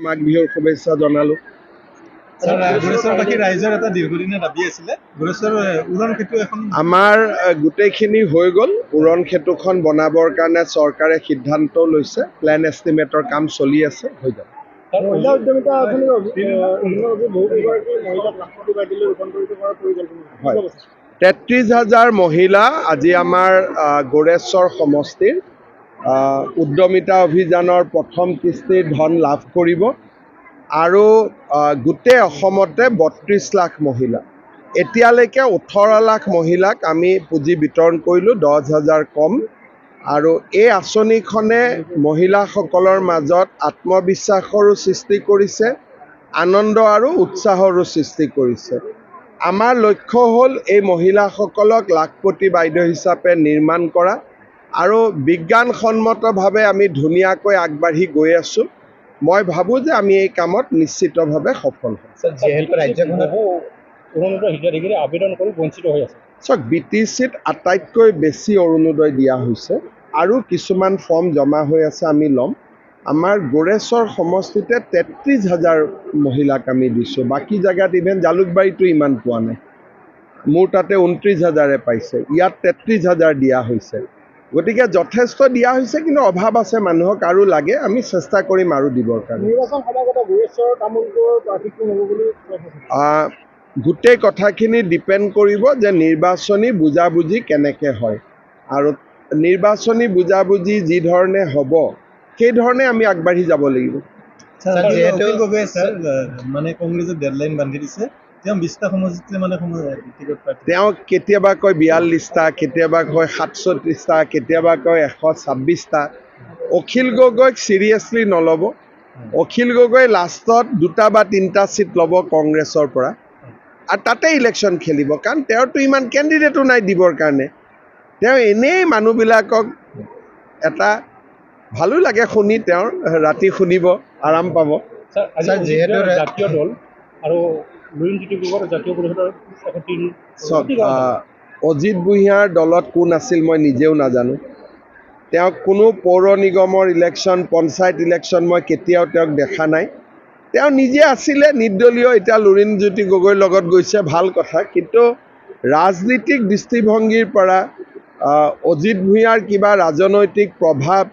মাঘ বিহুৰ শুভেচ্ছা জনালো। গুৰেশ্বৰবাসী ৰাইজৰ এটা দীৰ্ঘদিনীয়া দাবী আছিলে গুৰেশ্বৰ উৰণ সেতু এখন আমাৰ গোটেইখিনি হৈ গ'ল। উৰণ সেতুখন বনাবৰ কাৰণে চৰকাৰে সিদ্ধান্ত লৈছে, প্লেন এষ্টিমেটৰ কাম চলি আছে, হৈ যাব। মহিলা উদ্যমিতা আঁচনিৰ অধীনত বহুকেইগৰাকী মহিলাক লাখপতি বাইদেউলৈ ৰূপান্তৰিত কৰাৰ পৰিকল্পনা। হয়, 33,000 মহিলা আজি আমাৰ গোৰেশ্বৰ সমষ্টিৰ উদ্যমিতা অভিযানৰ প্ৰথম কিস্তিৰ ধন লাভ কৰিব আৰু গোটেই অসমতে 32 লাখ মহিলা, এতিয়ালৈকে 18 লাখ মহিলাক আমি পুঁজি বিতৰণ কৰিলোঁ, 10,000 কম। আৰু এই আঁচনিখনে মহিলাসকলৰ মাজত আত্মবিশ্বাসৰো সৃষ্টি কৰিছে, আনন্দ আৰু উৎসাহৰো সৃষ্টি কৰিছে। আমাৰ লক্ষ্য হ'ল এই মহিলাসকলক লাখপতি বাইদেউ হিচাপে নিৰ্মাণ কৰা আৰু বিজ্ঞানসন্মতভাৱে আমি ধুনীয়াকৈ আগবাঢ়ি গৈ আছোঁ। মই ভাবোঁ যে আমি এই কামত নিশ্চিতভাৱে সফল হ'ম। যিহেতু ৰাজ্যখনত অৰুণোদয় হিতাধিকাৰী আবেদন কৰি বঞ্চিত হৈ আছে। চাওক, BTCত আটাইতকৈ বেছি অৰুণোদয় দিয়া হৈছে আৰু কিছুমান ফৰ্ম জমা হৈ আছে, আমি ল'ম। আমাৰ গোৰেশ্বৰ সমষ্টিতে 33,000 মহিলাক আমি দিছোঁ, বাকী জেগাত ইভেন জালুকবাৰীতো ইমান পোৱা নাই। মোৰ তাতে 29,000 পাইছে, ইয়াত 33,000 দিয়া হৈছে। গতিকে যথেষ্ট দিয়া হৈছে, কিন্তু অভাৱ আছে, মানুহক আৰু লাগে, আমি চেষ্টা কৰিম আৰু দিবৰ কাৰণে। নিৰ্বাচন সমাগত গুৰেশ্বৰ তামোলপুৰৰ প্ৰাৰ্থী কোন হ'ব বুলি গোটেই কথাখিনি ডিপেণ্ড কৰিব যে নিৰ্বাচনী বুজাবুজি কেনেকৈ হয়, আৰু নিৰ্বাচনী বুজাবুজি যি ধৰণে হ'ব সেইধৰণে আমি আগবাঢ়ি যাব লাগিব। অখিল গগৈয়ে মানে কংগ্ৰেছে ডেডলাইন বান্ধি দিছে, তেওঁ 20টা সমষ্টিতে মানে তেওঁ কেতিয়াবা কয় 42টা, কেতিয়াবা কয় 67টা, কেতিয়াবা কয় 126টা। অখিল গগৈক চিৰিয়াছলি নল'ব। অখিল গগৈ লাষ্টত 2টা বা 3টা চিট ল'ব কংগ্ৰেছৰ পৰা আৰু তাতে ইলেকশ্যন খেলিব, কাৰণ তেওঁৰতো ইমান কেণ্ডিডেটো নাই দিবৰ কাৰণে। তেওঁ এনেই মানুহবিলাকক এটা ভালো লাগে শুনি, তেওঁৰ ৰাতি শুনিব, আৰাম পাব। যিহেতু জাতীয় দল আৰু লুৰিণজ্যোতি গগৈৰ জাতীয় পৰিষদৰ অজিত ভূঞাৰ দলত কোন আছিল মই নিজেও নাজানো। তেওঁক কোনো পৌৰ নিগমৰ ইলেকশ্যন, পঞ্চায়ত ইলেকশ্যন মই কেতিয়াও তেওঁক দেখা নাই। তেওঁ নিজে আছিলে নিৰ্দলীয়, এতিয়া লুৰিণজ্যোতি গগৈৰ লগত গৈছে, ভাল কথা। কিন্তু ৰাজনীতিক দৃষ্টিভংগীৰ পৰা অজিত ভূঞাৰ কিবা ৰাজনৈতিক প্ৰভাৱ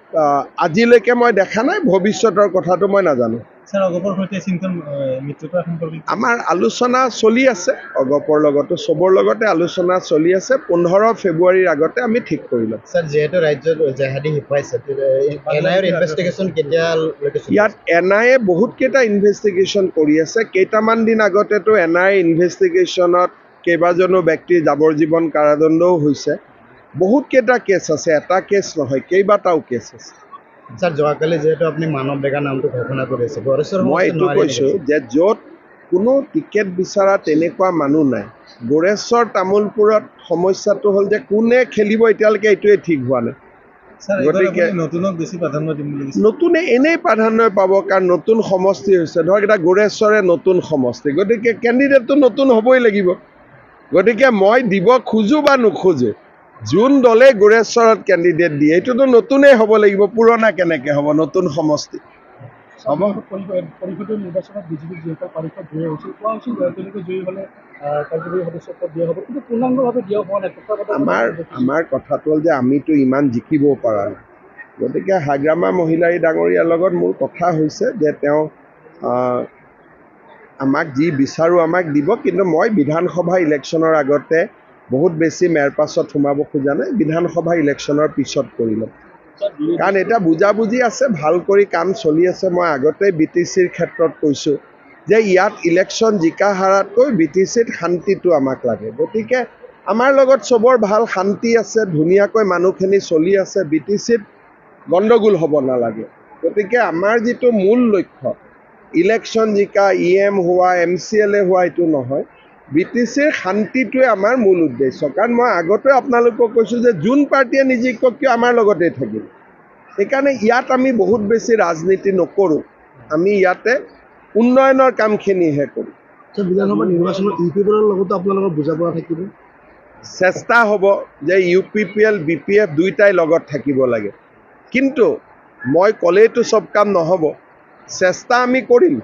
আজিলৈকে মই দেখা নাই, ভৱিষ্যতৰ কথাটো মই নাজানো। আমাৰ আলোচনা চলি আছে, অগপৰ লগতো চবৰ লগতে আলোচনা চলি আছে। 15 ফেব্ৰুৱাৰীৰ আগতে আমি ঠিক কৰি ল'ম। স্যাৰ, যিহেতু ৰাজ্যত জেহাদী হেপাইছে, এনআইৰ ইনভেষ্টিগেশ্যন কেতিয়ালৈকে? ইয়াত NIA বহুতকেইটা ইনভেষ্টিগেশ্যন কৰি আছে। কেইটামান দিন আগতেতো NIA ইনভেষ্টিগেশ্যনত কেইবাজনো ব্যক্তিৰ যাৱজ্জীৱন কাৰাদণ্ডও হৈছে। বহুতকেইটা কেছ আছে, এটা কেছ নহয়, কেইবাটাও কেছ আছে। স্যাৰ, যোৱাকালি যিহেতু আপুনি মানৱ ডেকা নামটো ঘোষণা কৰিছে, মই এইটো কৈছোঁ যে য'ত কোনো টিকেট বিচৰা তেনেকুৱা মানুহ নাই। গোৰেশ্বৰ তামোলপুৰত সমস্যাটো হ'ল যে কোনে খেলিব এতিয়ালৈকে এইটোৱে ঠিক হোৱা নাই। গতিকে নতুনে এনেই প্ৰাধান্য পাব, কাৰণ নতুন সমষ্টি হৈছে। ধৰক এটা গোৰেশ্বৰে নতুন সমষ্টি, গতিকে কেণ্ডিডেটটো নতুন হ'বই লাগিব। গতিকে মই দিব খোজোঁ বা নোখোজোঁ, যোন দলে গোৰেশ্বৰত কেণ্ডিডেট দিয়ে এইটোতো নতুনেই হ'ব লাগিব, পুৰণা কেনেকৈ হ'ব, নতুন সমষ্টি হ'ব। পৰিষদীয় নিৰ্বাচনত বিজেপিৰ যিসকল প্ৰাৰ্থী জয়ী হৈছিল, কোৱা হৈছিল তেওঁলোকে জয়ী হ'লে কাৰ্যকৰী সদস্যত্ব দিয়া হ'ব, কিন্তু পূৰ্ণাংগভাৱে দিয়া হোৱা নাই। আমাৰ কথাটো হ'ল যে আমিতো ইমান জিকিবও পৰা নাই। গতিকে হাগ্ৰামা মহিলাৰী ডাঙৰীয়াৰ লগত মোৰ কথা হৈছে যে তেওঁ আমাক যি বিচাৰোঁ আমাক দিব, কিন্তু মই বিধানসভা ইলেকশ্যনৰ আগতে বহুত বেছি মেৰপাছত সোমাব খোজা নাই। বিধানসভা ইলেকশ্যনৰ পিছত কৰি ল'ম, কাৰণ এটা বুজাবুজি আছে, ভাল কৰি কাম চলি আছে। মই আগতে BTCৰ ক্ষেত্ৰত কৈছোঁ যে ইয়াত ইলেকশ্যন জিকা হাৰাতকৈ BTCত শান্তিটো আমাক লাগে। গতিকে আমাৰ লগত চবৰ ভাল শান্তি আছে, ধুনীয়াকৈ মানুহখিনি চলি আছে। BTCত গণ্ডগোল হ'ব নালাগে। গতিকে আমাৰ যিটো মূল লক্ষ্য, ইলেকশ্যন জিকা, EM হোৱা, MCLA হোৱা, এইটো নহয়। BTCৰ শান্তিটোৱে আমাৰ মূল উদ্দেশ্য। কাৰণ মই আগতে আপোনালোকক কৈছোঁ যে যোন পাৰ্টীয়ে নিজিকক কিয় আমাৰ লগতে থাকিব। সেইকাৰণে ইয়াত আমি বহুত বেছি ৰাজনীতি নকৰোঁ, আমি ইয়াতে উন্নয়নৰ কামখিনিহে কৰোঁ। বিধানসভা নিৰ্বাচনত UPPৰ লগতো আপোনালোকৰ বুজা পৰা থাকিব। চেষ্টা হ'ব যে UPPL, BPF দুইটাই লগত থাকিব লাগে। কিন্তু মই ক'লেইতো চব কাম নহ'ব। চেষ্টা আমি কৰিম,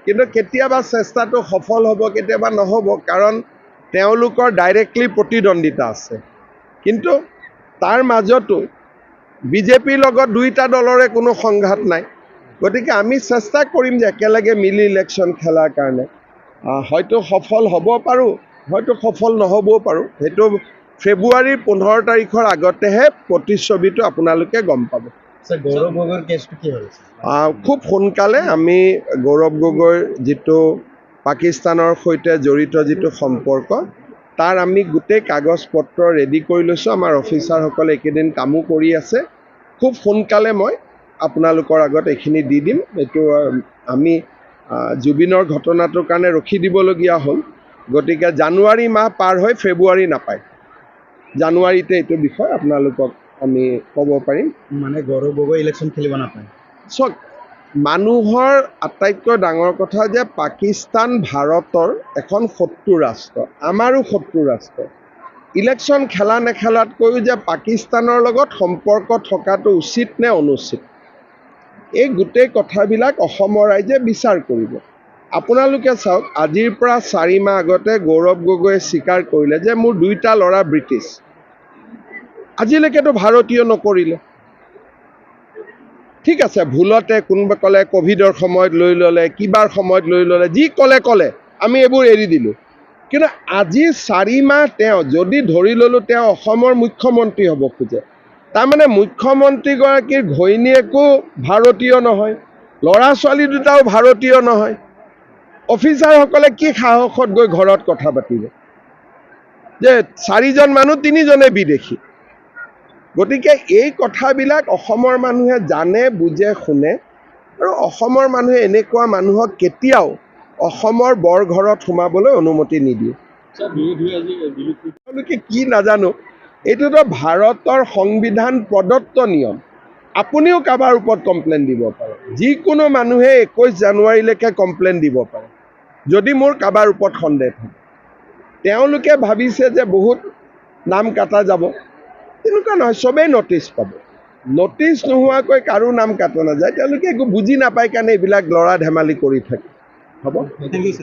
কিন্তু কেতিয়াবা চেষ্টাটো সফল হ'ব, কেতিয়াবা নহ'ব, কাৰণ তেওঁলোকৰ ডাইৰেক্টলি প্ৰতিদ্বন্দ্বিতা আছে। কিন্তু তাৰ মাজতো বিজেপিৰ লগত দুইটা দলৰে কোনো সংঘাত নাই, গতিকে আমি চেষ্টা কৰিম যে একেলগে মিলি ইলেকশ্যন খেলাৰ কাৰণে। হয়তো সফল হ'ব পাৰোঁ, হয়তো সফল নহ'বও পাৰোঁ। সেইটো ফেব্ৰুৱাৰীৰ 15 তাৰিখৰ আগতেহে প্ৰতিচ্ছবিটো আপোনালোকে গম পাব। স্যাৰ গৌৰব গগৈৰ কেছটো কি হ'ল? খুব সোনকালে আমি গৌৰৱ গগৈৰ যিটো পাকিস্তানৰ সৈতে জড়িত যিটো সম্পৰ্ক, তাৰ আমি গোটেই কাগজ পত্ৰ ৰেডি কৰি লৈছোঁ। আমাৰ অফিচাৰসকলে এইকেইদিন কামো কৰি আছে। খুব সোনকালে মই আপোনালোকৰ আগত এইখিনি দি দিম। এইটো আমি জুবিনৰ ঘটনাটোৰ কাৰণে ৰখি দিবলগীয়া হ'ল, গতিকে জানুৱাৰী মাহ পাৰ হৈ ফেব্ৰুৱাৰী নাপায়, জানুৱাৰীতে এইটো বিষয় আপোনালোকক আমি ক'ব পাৰিম। মানে গৌৰৱ গগৈ ইলেকশ্যন খেলিব নাপায়। চাওক, মানুহৰ আটাইতকৈ ডাঙৰ কথা যে পাকিস্তান ভাৰতৰ এখন শত্ৰু ৰাষ্ট্ৰ, আমাৰো শত্ৰু ৰাষ্ট্ৰ। ইলেকশ্যন খেলা নেখেলাতকৈও যে পাকিস্তানৰ লগত সম্পৰ্ক থকাটো উচিত নে অনুচিত, এই গোটেই কথাবিলাক অসমৰ ৰাইজে বিচাৰ কৰিব। আপোনালোকে চাওক, আজিৰ পৰা 4 মাহ আগতে গৌৰৱ গগৈয়ে স্বীকাৰ কৰিলে যে মোৰ 2টা ল'ৰা ব্ৰিটিছ। আজিলৈকেতো ভাৰতীয় নকৰিলে। ঠিক আছে, ভুলতে কোনোবা ক'লে ক'ভিডৰ সময়ত লৈ ল'লে, কিবাৰ সময়ত লৈ ল'লে, যি ক'লে আমি এইবোৰ এৰি দিলোঁ। কিন্তু আজি 4 মাহ তেওঁ যদি ধৰি ল'লোঁ তেওঁ অসমৰ মুখ্যমন্ত্ৰী হ'ব খোজে, তাৰমানে মুখ্যমন্ত্ৰীগৰাকীৰ ঘৈণীয়েকো ভাৰতীয় নহয়, ল'ৰা ছোৱালী দুটাও ভাৰতীয় নহয়। অফিচাৰসকলে কি সাহসত গৈ ঘৰত কথা পাতিব যে 4জন মানুহ 3জনে বিদেশী? গতিকে এই কথাবিলাক অসমৰ মানুহে জানে, বুজে, শুনে, আৰু অসমৰ মানুহে এনেকুৱা মানুহক কেতিয়াও অসমৰ বৰঘৰত সোমাবলৈ অনুমতি নিদিয়ে। তেওঁলোকে কি নাজানো, এইটোতো ভাৰতৰ সংবিধান প্ৰদত্ত নিয়ম। আপুনিও কাৰোবাৰ ওপৰত কমপ্লেইন দিব পাৰে, যিকোনো মানুহে 21 জানুৱাৰীলৈকে কমপ্লেইন দিব পাৰে যদি মোৰ কাৰোবাৰ ওপৰত সন্দেহ থাকে। তেওঁলোকে ভাবিছে যে বহুত নাম কাটা যাব, তেনেকুৱা নহয়, চবেই নটিচ পাব। নটিচ নোহোৱাকৈ কাৰো নাম কাটা নাযায়। তেওঁলোকে একো বুজি নাপায় কাৰণে এইবিলাক লৰা ধেমালি কৰি থাকে। হ'ব। Thank you, sir.